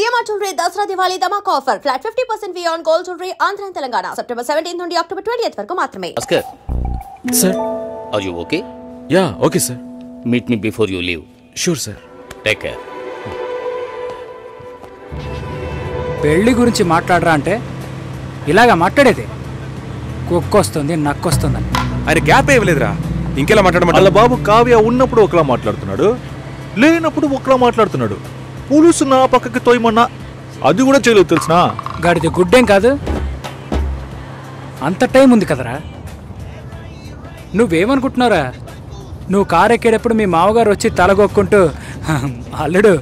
CMR Jewelry Dasra Diwali Dhamaka offer. Flat 50% fee on gold jewelry. Andhra and Telangana. September 17th నుండి October 20th వరకు మాత్రమే. Oscar. Sir. Are you okay? Yeah, okay, sir. Meet me before you leave. Sure, sir. Take care. పెళ్లి గురించి మాట్లాడరా అంటే ఇలాగా మాట్లాడేది కుక్కొస్తుంది నక్కొస్తుందని ఆయన గ్యాప్ ఇవ్వలేదురా ఇంకెలా మాట్లాడమంట వాళ్ళ బాబు కావ్య ఉన్నప్పుడు ఒకలా మాట్లాడుతున్నాడు, లేనప్పుడు ఒకలా మాట్లాడుతున్నాడు. పులుసు నా పక్కకి తోయమన్నా అది కూడా చేయలేదు తెలిసినా. గాడిది గుడ్డేం కాదు, అంత టైం ఉంది కదరా. నువ్వేమనుకుంటున్నారా? నువ్వు కారు ఎక్కేటప్పుడు మీ మామగారు వచ్చి తలగొక్కుంటూ అల్లుడు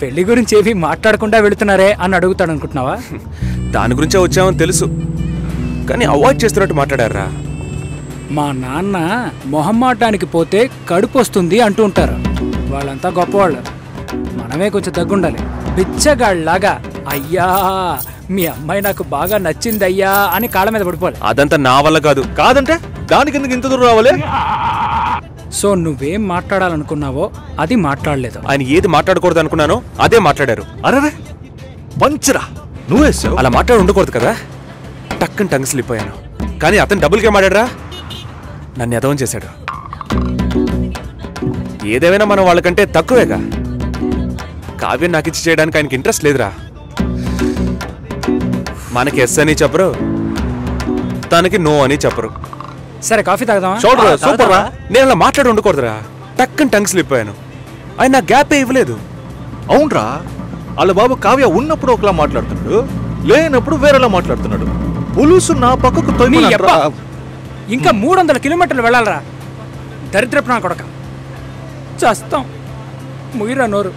పెళ్లి గురించి ఏవి మాట్లాడకుండా వెళుతున్నారే అని అడుగుతాడు అనుకుంటున్నావా? దాని గురించే వచ్చామని తెలుసు, కానీ అవాయిడ్ చేస్తున్నట్టు మాట్లాడారా. మా నాన్న మొహమ్మాటానికి పోతే కడుపు వస్తుంది అంటూ ఉంటారు. వాళ్ళంతా గొప్పవాళ్ళు, మనమే కొంచెం తగ్గుండాలి. పిచ్చగాళ్ళలాగా అయ్యా మీ అమ్మాయి నాకు బాగా నచ్చింది అయ్యా అని కాళ్ళ మీద పడిపోవాలి. అదంతా నా వల్ల కాదు. కాదంటే దానికి ఎందుకు ఇంత దూరం రావాలి? సో నువ్వేం మాట్లాడాలనుకున్నావో అది మాట్లాడలేదు. ఆయన ఏది మాట్లాడకూడదు అనుకున్నానో అదే మాట్లాడారు. అరే పంచరా నువ్వేసావు. అలా మాట్లాడి ఉండకూడదు కదా. టక్కని టంగ్ స్లిప్ అయ్యాను, కానీ అతను డబుల్ గేమ్ ఆడారా, నన్ను ఎదవం చేశాడు. ఏదేమైనా మనం వాళ్ళకంటే తక్కువేగా. కావ్యం నాకు ఇచ్చి చేయడానికి ఆయనకి ఇంట్రెస్ట్ లేదురా. మనకి ఎస్ అని చెప్పరు, తనకి నో అని చెప్పరు. సరే కాఫీ తాగుదామా? చూడరా సూపర్ రా. నేను అలా మాట్లాడి ఉండకూడదురా. టక్కని టంగ్ స్లిప్ అయ్యాను, ఆయన నాకు గ్యాపే ఇవ్వలేదు. అవునరా, వాళ్ళ బాబు కావ్య ఉన్నప్పుడు ఒకలా మాట్లాడుతున్నాడు, లేనప్పుడు వేరేలా మాట్లాడుతున్నాడు. పులుసు నా పక్కకు తోయమన్నా ఇంకా 300 కిలోమీటర్లు వెళ్ళాలరా. దరిద్రపు నా కొడక, చేస్తాం ముగిరా నోరు.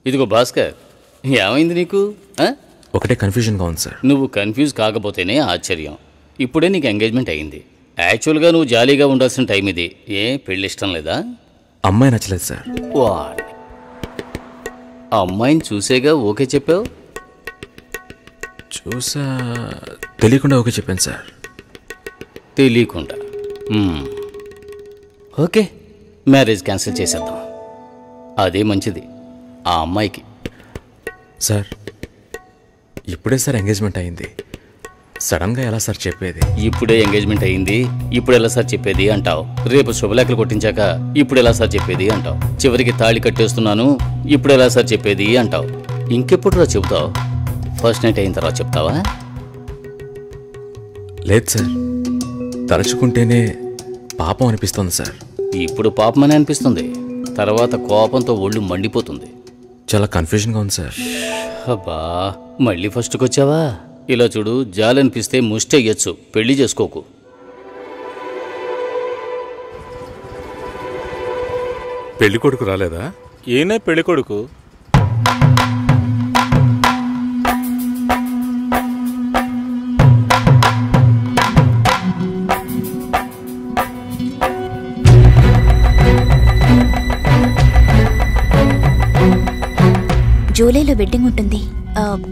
ఇదిగో భాస్కర్, ఏమైంది నీకు? ఒకటే కన్ఫ్యూజన్గా ఉంది సార్. నువ్వు కన్ఫ్యూజ్ కాకపోతేనే ఆశ్చర్యం. ఇప్పుడే నీకు ఎంగేజ్మెంట్ అయ్యింది. యాక్చువల్గా నువ్వు జాలీగా ఉండాల్సిన టైం ఇది. ఏ పెళ్ళి ఇష్టం లేదా? అమ్మాయి నచ్చలేదు సార్. వాట్, అమ్మాయిని చూసేగా ఓకే చెప్పావు? చూసా, తెలియకుండా ఓకే చెప్పాను సార్. తెలియకుండా? ఓకే, మ్యారేజ్ క్యాన్సిల్ చేసేద్దాం. అదే మంచిది ఆ అమ్మాయికి. సార్ ఇప్పుడే సార్ ఎంగేజ్మెంట్ అయింది, సడన్గా ఎలా సార్ చెప్పేది? ఇప్పుడే ఎంగేజ్మెంట్ అయ్యింది, ఇప్పుడు ఎలా సార్ చెప్పేది అంటావు. రేపు శుభలేఖలు కొట్టించాక ఇప్పుడు ఎలా సార్ చెప్పేది అంటావు. చివరికి తాళి కట్టేస్తున్నాను, ఇప్పుడు ఎలా సార్ చెప్పేది అంటావు. ఇంకెప్పుడు రా చెబుతావు? ఫస్ట్ నైట్ అయిన తర్వాత చెప్తావా? లేదు సార్, తలుచుకుంటేనే పాపం అనిపిస్తుంది సార్. ఇప్పుడు పాపమని అనిపిస్తుంది, తర్వాత కోపంతో ఒళ్ళు మండిపోతుంది. చాలా కన్ఫ్యూజన్గా ఉంది సార్. అబ్బా, మళ్ళీ ఫస్ట్కి వచ్చావా? ఇలా చూడు, జాలనిపిస్తే ముష్టి అయ్యొచ్చు, పెళ్లి చేసుకోకు. పెళ్లి కొడుకు రాలేదా? ఈయనే పెళ్లి కొడుకు. జూలైలో వెడ్డింగ్ ఉంటుంది.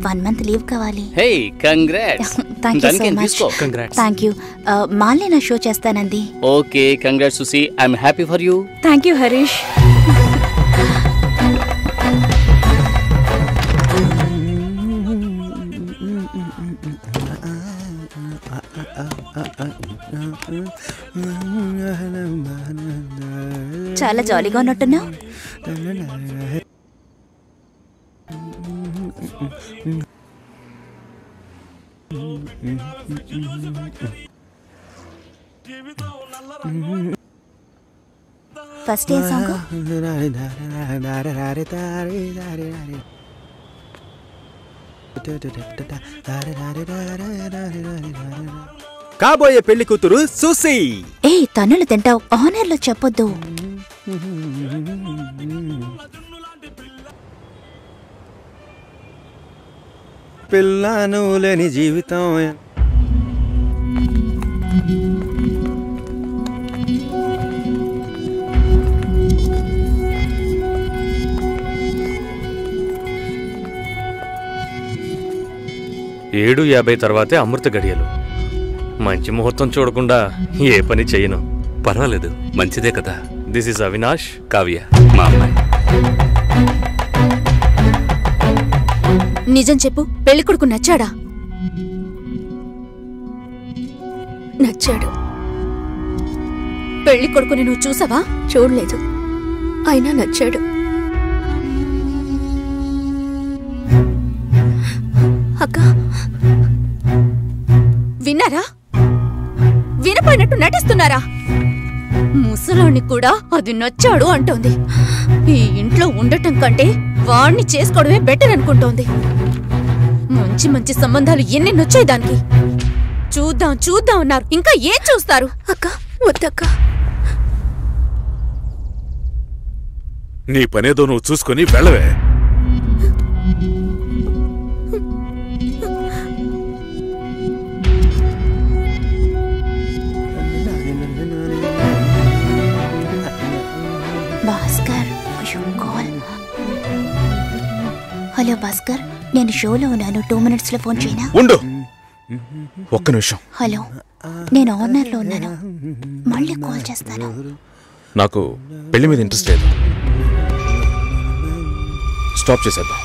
1 month లీవ్ కావాలి. Hey congrats. Thank you so much. Thank you. మాల్ని నా షో చేస్తానంది. Okay, congrats Susi. I'm happy for you. Thank you Harish. చాలా జాలీగా ఉన్నట్టున్నావు. ఫస్ట్ ఏ సాంగ్? కాబోయే పెళ్లి కూతురు సుసి. ఏ తన్నులు తింటావు, ఆనర్లో చెప్పొద్దు. పిల్లను లేని జీవితం. ఏడు 50 తర్వాతే అమృత గడియలు. మంచి ముహూర్తం చూడకుండా ఏ పని చేయను. పర్వాలేదు, మంచిదే కదా. దిస్ ఇస్ అవినాష్, కావ్య మా అమ్మాయి. నిజం చెప్పు, పెళ్లి కొడుకు నచ్చాడా? నచ్చాడు. పెళ్లి కొడుకుని నువ్వు చూసావా? చూడలేదు, అయినా నచ్చాడు. అక్క విన్నారా? వినపోయినట్టు నటిస్తున్నారా? ముసలాన్ని కూడా అది నచ్చాడు అంటోంది. ఈ ఇంట్లో ఉండటం కంటే వాణ్ణి చేసుకోవడమే బెటర్ అనుకుంటోంది. మంచి మంచి సంబంధాలు ఎన్ని నచ్చాయి దానికి. చూద్దాం చూద్దాం అన్నారు, ఇంకా ఏం చూస్తారు? అక్క వద్దక్క. నీ పనేదో నువ్వు చూసుకొని వెళ్ళవే. భాస్కర్, హలో భాస్కర్, నేను షోలో ఉన్నాను. 2 minutes లో ఫోన్ చేయనా? ఉండు, ఒక్క నిమిషం. హలో, నేను ఆనర్లో ఉన్నాను, మళ్ళీ కాల్ చేస్తాను. నాకు పెళ్లి మీద ఇంట్రెస్ట్ లేదు. స్టాప్ చేసేద్దాం.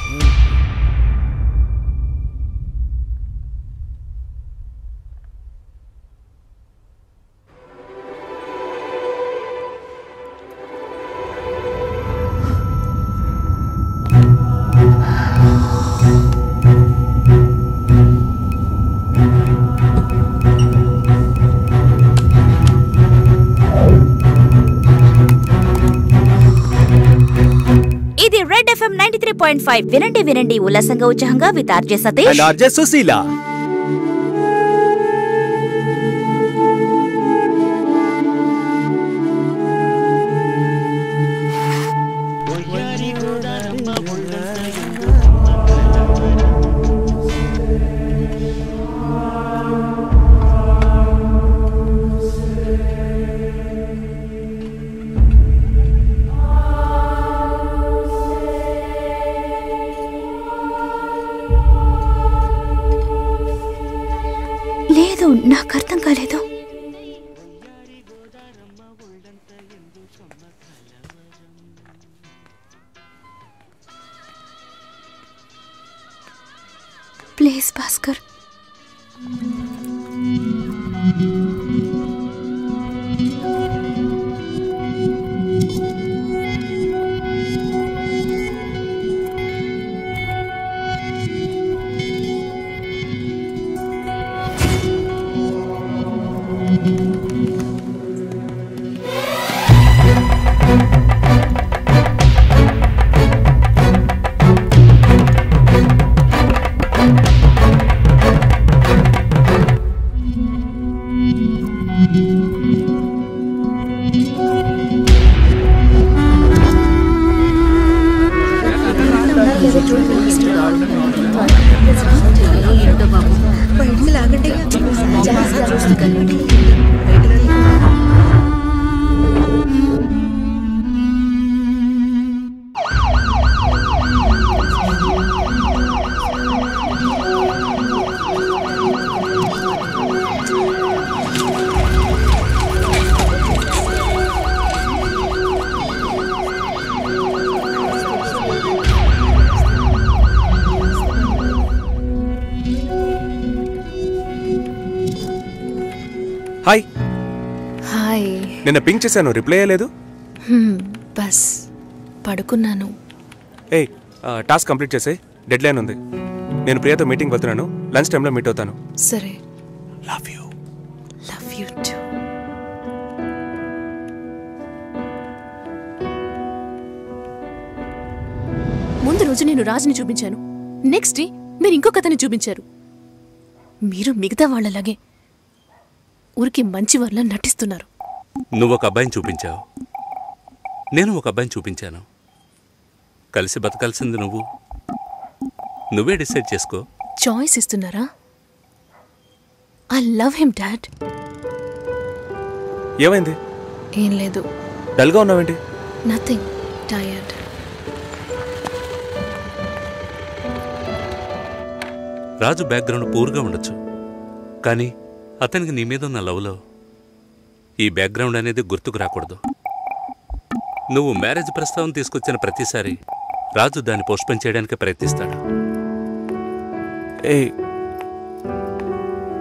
ఇది రెడ్ FM 93.5. వినండి వినండి ఉల్లాసంగా ఉత్సాహంగా with RJ Satish and RJ Sushila. లేదు, నాకు అర్థం కాలేదు. ప్లీజ్ భాస్కర్. హాయ్. హాయ్. నిన్న పింక్ చేశాను, రిప్లై అయ్యలేదు. బస్ పడుకున్నాను. ఏయ్, టాస్క్ కంప్లీట్ చేసే, డెడ్ లైన్ ఉంది. నేను ప్రియతో మీటింగ్ వెళ్తున్నాను, లంచ్ టైంలో మీట్ అవుతాను. సరే. Love you. Love you too. ముందు రోజు నేను రాజుని చూపించాను, నెక్స్ట్ డే మీరు ఇంకొక అతన్ని చూపించారు. మీరు మిగతా వాళ్ళలాగే ఊరికి మంచి వాళ్ళ నటిస్తున్నారు. నువ్వు ఒక అబ్బాయిని చూపించావు, నేను ఒక అబ్బాయిని చూపించాను. కలిసి బతకాల్సింది నువ్వే డిసైడ్ చేసుకో. చాయిస్ ఇస్తున్నారా? I love him dad. ఏమైంది? ఏం లేదు. డల్గా ఉన్నావేంటి? Nothing, tired. రాజు బ్యాక్గ్రౌండ్ పూర్గా ఉండొచ్చు, కానీ అతనికి నీ మీద ఉన్న లవ్లో ఈ బ్యాక్గ్రౌండ్ అనేది గుర్తుకు రాకూడదు. నువ్వు మ్యారేజ్ ప్రస్తావన తీసుకొచ్చిన ప్రతిసారి రాజు దాన్ని పోస్ట్పోన్ చేయడానికి ప్రయత్నిస్తాడు.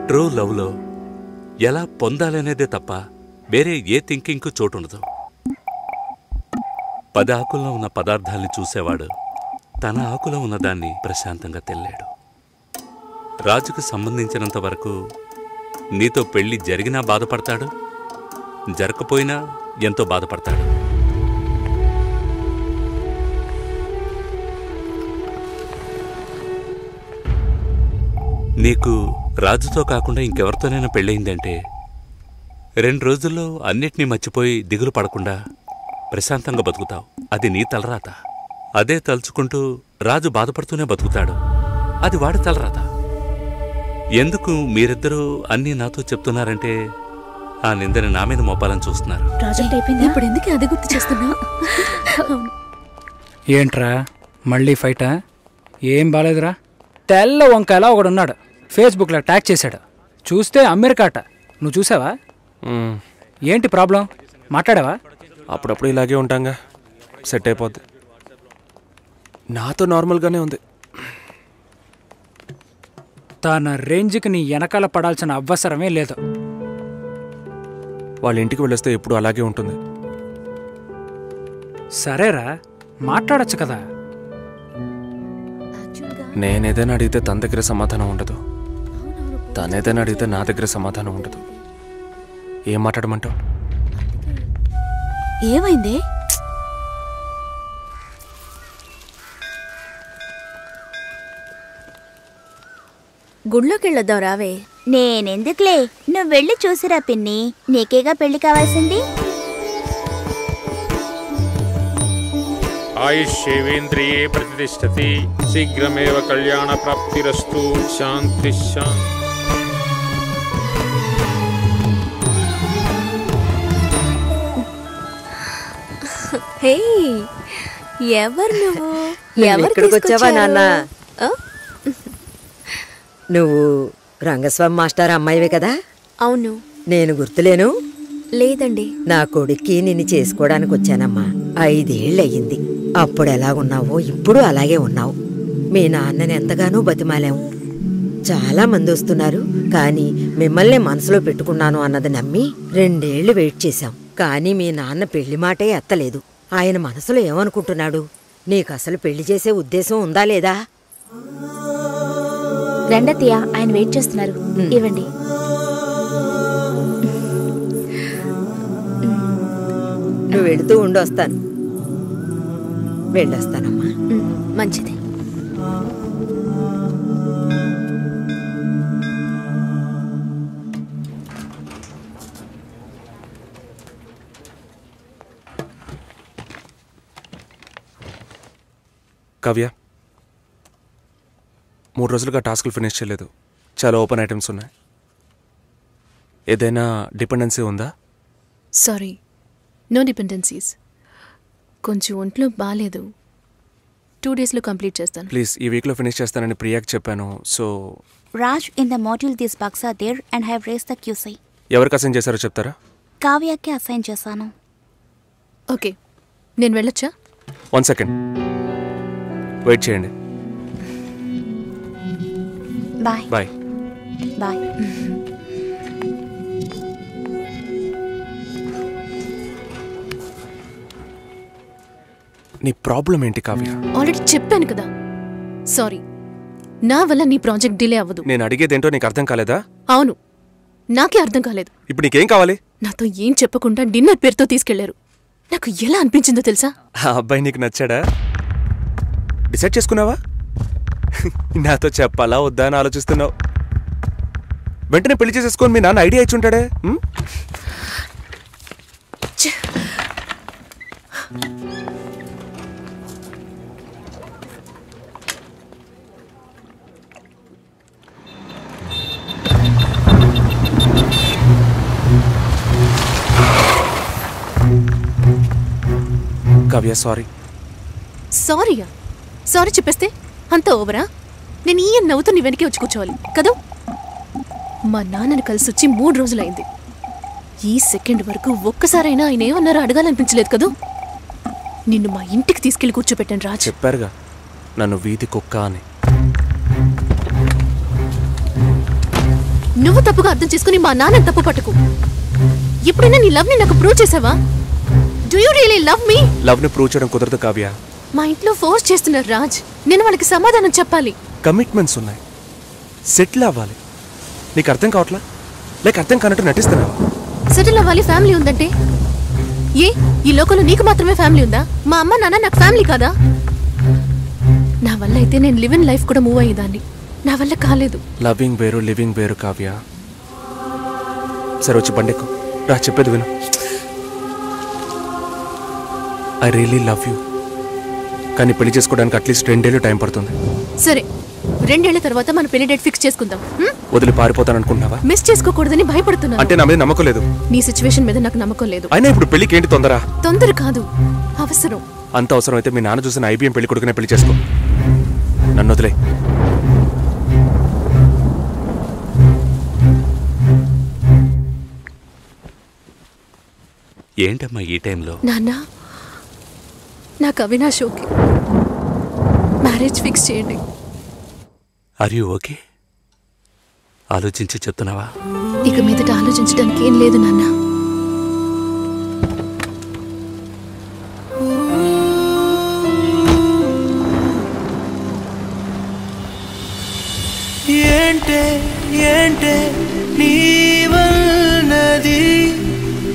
ట్రూ లవ్లో ఎలా పొందాలనేదే తప్ప వేరే ఏ థింకింగ్కు చోటుండదు. 10 ఆకుల్లో ఉన్న పదార్థాల్ని చూసేవాడు తన ఆకులో ఉన్నదాన్ని ప్రశాంతంగా తెల్లాడు. రాజుకు సంబంధించినంత వరకు నీతో పెళ్లి జరిగినా బాధపడతాడు, జరగకపోయినా ఎంతో బాధపడతాడు. నీకు రాజుతో కాకుండా ఇంకెవరితోనైనా పెళ్ళయిందంటే 2 రోజుల్లో అన్నిటినీ మర్చిపోయి దిగులు పడకుండా ప్రశాంతంగా బతుకుతావు. అది నీ తలరాత. అదే తలుచుకుంటూ రాజు బాధపడుతూనే బతుకుతాడు. అది వాడి తలరాత. ఎందుకు మీరిద్దరూ అన్నీ నాతో చెప్తున్నారంటే ఆ నిందని నా మీద మోపాలని చూస్తున్నారు. ఇప్పుడు ఎందుకు అది గుర్తు చేస్తున్నా? ఏంట్రా మళ్ళీ ఫైటా? ఏం బాలేదురా. తెల్ల వంకాయలా ఒకడున్నాడు, ఫేస్బుక్లో ట్యాగ్ చేశాడు. చూస్తే అమెరికాట. నువ్వు చూసావా? ఏంటి ప్రాబ్లం? మాట్లాడావా? అప్పుడప్పుడు ఇలాగే ఉంటాంగా, సెట్ అయిపోద్ది. నాతో నార్మల్గానే ఉంది. తన రేంజ్కి నీ వెనకాల పడాల్సిన అవసరమే లేదు. వాళ్ళ ఇంటికి వెళ్ళొస్తే ఎప్పుడు అలాగే ఉంటుంది. సరేరా, మాట్లాడచ్చు కదా. నేనేదైనా అడిగితే తన దగ్గర సమాధానం ఉండదు, తనేదైనా అడిగితే నా దగ్గర సమాధానం ఉండదు. ఏం మాట్లాడమంటావు? ఏమైంది? గుళ్ళోకి వెళ్ళొద్దాం రావే. నేనెందుకులే, నువ్వు వెళ్ళి చూసిరా పిన్ని, నీకేగా పెళ్లి కావాల్సింది. ఆయుష్యేవేంద్రియే ప్రతిష్టతి, శీఘ్రమేవ కళ్యాణ ప్రాప్తిరస్తు. శాంతి శాంతి. హే, ఎవరు నువ్వు? ఎక్కడికి వచ్చావా నాన్న? నువ్వు రంగస్వామి మాస్టర్ అమ్మాయివే కదా? అవును. నేను గుర్తులేను? లేదండి. నా కొడుక్కి నిన్ను చేసుకోవడానికి వచ్చానమ్మా. 5 ఏళ్ళయ్యింది. అప్పుడు ఎలాగున్నావో ఇప్పుడు అలాగే ఉన్నావు. మీ నాన్నని ఎంతగానో బతిమాలాము. చాలా మంది వస్తున్నారు, కానీ మిమ్మల్ని మనసులో పెట్టుకున్నాను అన్నది నమ్మి 2 ఏళ్లు వెయిట్ చేశాం. కానీ మీ నాన్న పెళ్లి మాటే ఎత్తలేదు. ఆయన మనసులో ఏమనుకుంటున్నాడు? నీకసలు పెళ్లి చేసే ఉద్దేశం ఉందా లేదా? రండత్తయ్య, ఆయన వెయిట్ చేస్తున్నారు. ఇవ్వండి. నువ్వు వెళుతూ ఉండొస్తాను. వెళ్ళొస్తానమ్మా. మంచిది. కావ్య, 3 రోజులుగా టాస్క్లు ఫినిష్ చేయలేదు. చాలా ఓపెన్ ఐటమ్స్ ఉన్నాయి. ఏదైనా డిపెండెన్సీ ఉందా? Sorry, no dependencies. కొంచెం ఒంట్లో బాగాలేదు. 2 డేస్లో కంప్లీట్ చేస్తాను. ప్లీజ్, ఈ వీక్లో ఫినిష్ చేస్తానని ప్రియాకి చెప్పాను. So Raj, in the module this box are there and have raised the QC. ఎవరికి అసైన్ చేశారో చెప్తారా? కావ్యకి అసైన్ చేశాను. ఓకే, నేను వెళ్ళొచ్చా? 1 సెకండ్ వెయిట్ చేయండి. బాయ్. బాయ్. బాయ్. నీ ప్రాబ్లం ఏంటి కావ్య? ఆల్రెడీ చెప్పాను కదా. సారీ, నా వల్ల నీ ప్రాజెక్ట్ డిలే అవ్వదు. నేను అడిగేదేంటో నీకు అర్థం కాలేదా? అవును, నాకే అర్థం కాలేదు. ఇప్పుడు నీకేం కావాలి? నాతో ఏం చెప్పకుండా డిన్నర్ పేరుతో తీసుకెళ్లారు. నాకు ఎలా అనిపించిందో తెలుసా? ఆ అబ్బాయి నీకు నచ్చాడా? డిసైడ్ చేసుకున్నావా? నాతో చెప్పాలా వద్దా అని ఆలోచిస్తున్నావు. వెంటనే పెళ్లి చేసేసుకొని మీ నాన్న ఐడియా ఇచ్చి ఉంటాడే. కావ్య, సారీ. సారీయా? సారీ చెప్పేస్తే అంత ఓవరా? నేను ఈ నవ్వుతూ నీ వెనకే వచ్చి కూర్చోవాలి కదా? మా నాన్నని కలిసి వచ్చి 3 రోజులైంది. ఈ సెకండ్ వరకు ఒక్కసారైనా ఆయన ఏమన్నారో అడగాలనిపించలేదు కదా? నిన్ను మా ఇంటికి తీసుకెళ్లి కూర్చోబెట్టాను రాజ్. చెప్పారుగా నన్ను వీధి కుక్క అని. నువ్వు తప్పుగా అర్థం చేసుకుని మా నాన్న తప్పు పట్టుకు. ఎప్పుడైనా నీ లవ్ ని నాకు ప్రూవ్ చేసావా? Do you really love me? Love ని ప్రూవ్ చేయడం కుదరదు కావ్య. మా ఇంట్లో ఫోర్స్ చేస్తున్నారు రాజ్. నేను వాళ్ళకి సమాధానం చెప్పాలి. కమిట్మెంట్స్ ఉన్నాయి, సెటిల్ అవ్వాలి. నీకు అర్థం కావట్లా? లేక అర్థం కానట్టు నటిస్తున్నావా? సెటిల్ అవ్వాలి, ఫ్యామిలీ ఉందంటే ఏ ఈ లోకంలో నీకు మాత్రమే ఫ్యామిలీ ఉందా? మా అమ్మ నాన్న నాకు ఫ్యామిలీ కాదా? నా వల్ల అయితే నేను లివ్ ఇన్ లైఫ్ కూడా మూవ్ అయ్యేదాన్ని. నా వల్ల కాలేదు. లవింగ్ వేరు, లివింగ్ వేరు కావ్య. సరే వచ్చి బండెక్కు రా, చెప్పేది విను. I really love you. కానీ పెళ్లి చేసుకోవడానికి అట్లీస్ట్ 2 ఏళ్ళు టైం పడుతుంది. సరే 2 ఏళ్ల తర్వాత మన పెళ్లి డేట్ ఫిక్స్ చేసుకుందాం. వదిలి పారిపోతాను అనుకుంటున్నావా? మిస్ చేసుకోకూడదని భయపడుతున్నా. అంటే నా మీద నమ్మకం లేదు? నీ సిచ్యువేషన్ మీద నాకు నమ్మకం లేదు. అయినా ఇప్పుడు పెళ్లికి ఏంటి తొందర? తొందర కాదు, అవసరం. అంత అవసరం అయితే మీ నాన్న చూసిన IBM పెళ్లి కొడుకునే పెళ్లి చేసుకో. నన్ను వదిలే. ఏంటమ్మా ఈ టైంలో? నాన్న, నాకు అవినాష్ ఓకే. మ్యారేజ్ ఫిక్స్ చేయండి. Are you okay? ఆలోచించి చెప్తున్నావా? ఇక మీదట ఆలోచించడానికి ఏం లేదు నాన్న. ఏంటే ఏంటే నీవన్నది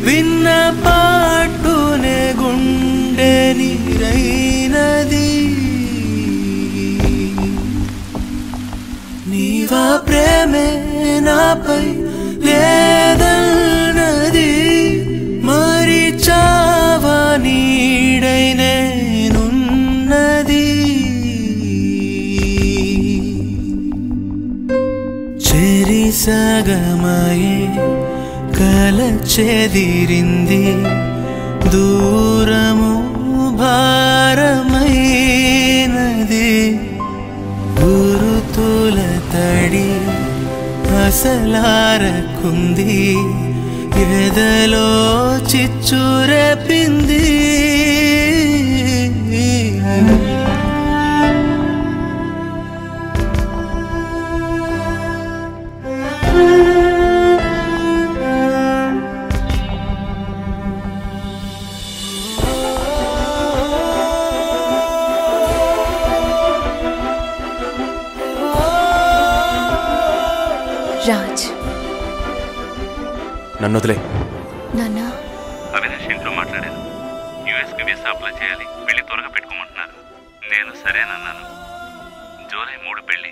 విన్న పాటునే గుండె నీరైనది. నీవా ప్రేమే నాపై లేదన్నది మరి చావా నీడై నేనున్నది. చెరిసగమయే కల చెదిరింది దూరము భారమైనది. గురుతుల తడి అసలారకుంది ఎదలో చిచ్చురెపింది. రాజ్, నన్ను వదిలే. నాన్న, అవినాష్ ఇంట్లో మాట్లాడాను. యూఎస్కి వీసా అప్లై చేయాలి, పెళ్లి త్వరగా పెట్టుకోమంటున్నారు. నేను సరేనన్నాను. జూలై 3 పెళ్లి.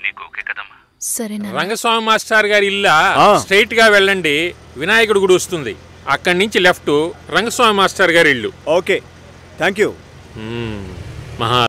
నీకు ఓకే కదమ్మా? సరేనా? రంగస్వామి మాస్టర్ గారి ఇల్లా స్ట్రైట్ గా వెళ్ళండి, వినాయకుడు గుడి వస్తుంది. అక్కడి నుంచి లెఫ్ట్ రంగస్వామి మాస్టర్ గారి ఇల్లు. Okay, thank you. మహా